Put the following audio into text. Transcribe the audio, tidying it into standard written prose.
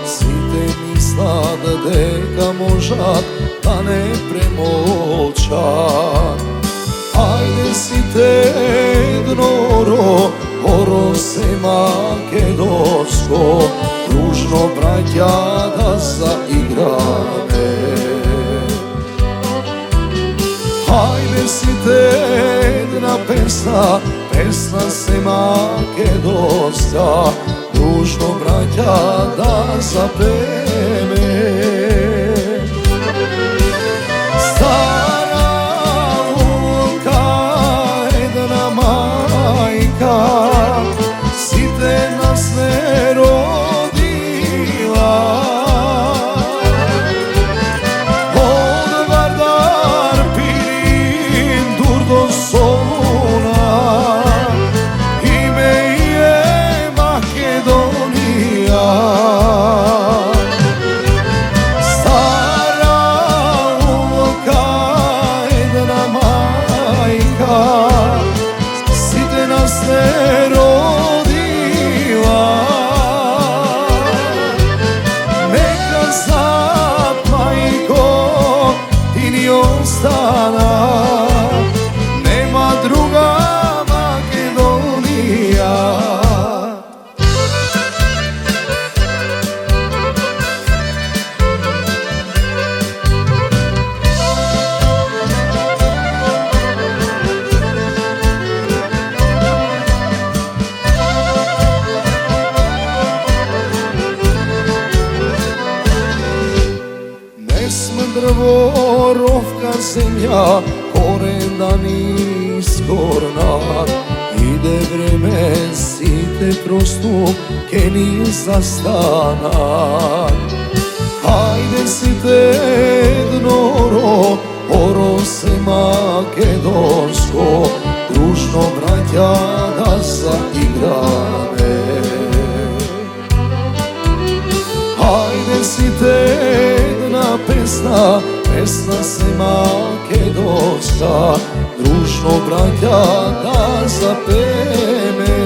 Site misla da deka možat da ne premočat. Ajde site gnoro, oro se makedonsko, družno braća da zaigrame. Ajde site jedna pesna, pesna se makedonska, družno braća da zapeme. Stara Lunka, jedna majka, site nas ne rodila. Od Vardar Pirin dur do Soluna, ime je Makedonija. Stara Lunka, jedna majka, site nas ne rodila. Neka sad, majko, ti ni ostana, nema druga Makedonija. Drvo, rovka zemlja, korena niskorna. Ide vreme, site prostu, keni zastanak. Ajde site gnoro, oro se makedonsko, družno braća da zaigrame. Ajde site pesna, pesna se makedonska, družno braća da zapeme.